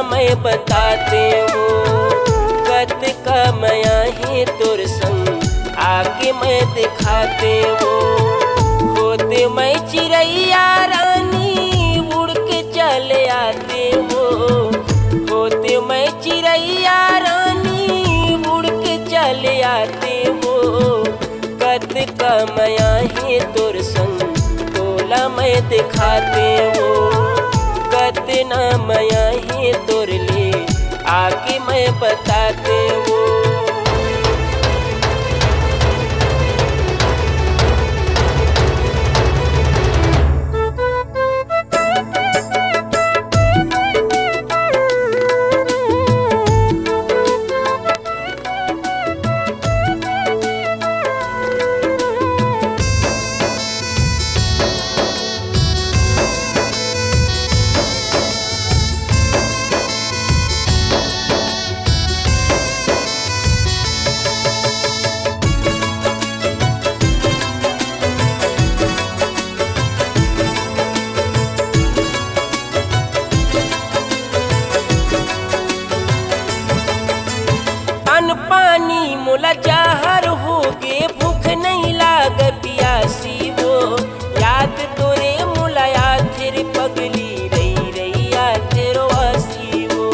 मैं बताते हो। कत का मया है तोर संग आके मैं दिखाते हो। होते मैं चिड़ैया रानी उड़ के चले आते हो। होते मैं चिड़ैया रानी उड़ के चले आते हो। कत का मया है तोर संग तोला मैं दिखाते हो। कतना मया है तोर ले आके मैं बताते हो। पानी मोला जहर होगे भूख नहीं लाग पियासी हो। याद तोरे मोला आखिर पगली रही रही आखिर वासी हो।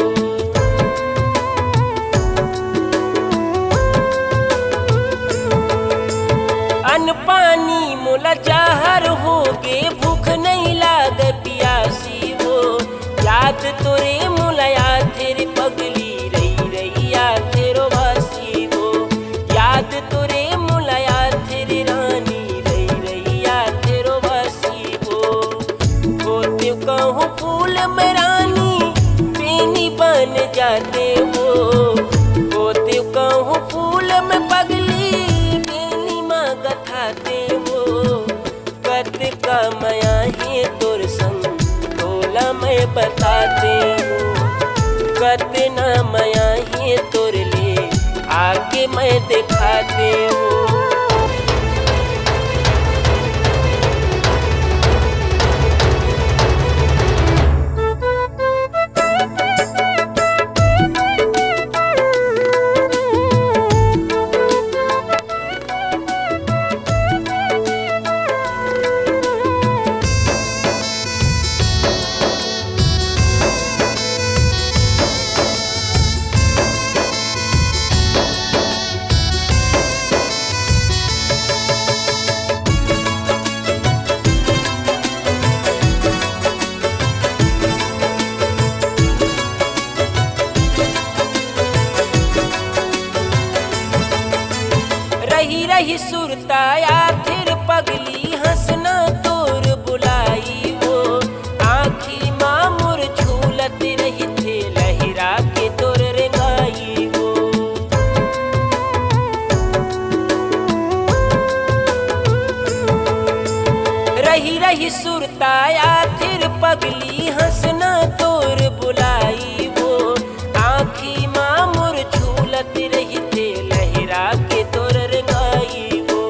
अन्न पानी मोला जहर होगे भूख नहीं लाग पियासी हो। याद तोरे मोला आखिर पगली रही रही आखिर वासी हो। याद तोरे मुलाया तेरी रानी रही रही आखिर वासी हो। होते कहूँ फूल में रानी बेनी बन जाते हो। होते कहूँ फूल में पगली बेनी माँ गथाते हो। कत का मया है तोर संग तोला मैं बताते हो। कतना मया है तोर ले आके मैं दिखाते हो। रही रही सुरता आखिर पगली हंसना तोर बुलाई हो। आखी मामुर झूलत रही थे लहरा के तोर रेंगाई हो। रही रही सुरता आखिर पगली हंसना तोर बुलाई हो। आखी मामुर झूलत रही थे लहरा के तोर रेंगाई हो।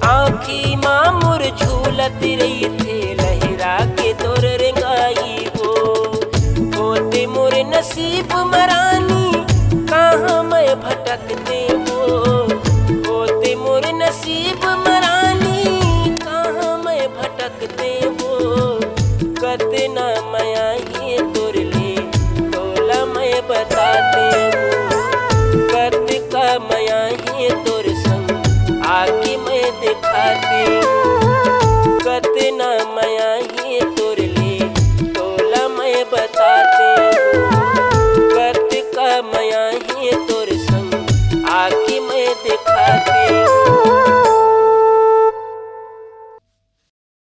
आखी मामुर झूलत रही थे लहरा के तोर रेंगाई हो। होते मोर नसीब मरानी कहाँ मैं भटकते हो। होते मोर नसीब मरानी कहाँ मैं भटकते हो। कतना मया है तोर ले तोला मैं बताते हो। कत का मया है तोर संग आके मैं दिखाते हो। कतना मया है तोर ले तोला मैं बताते हो। कत का मया है तोर संग आके मैं दिखाते हो।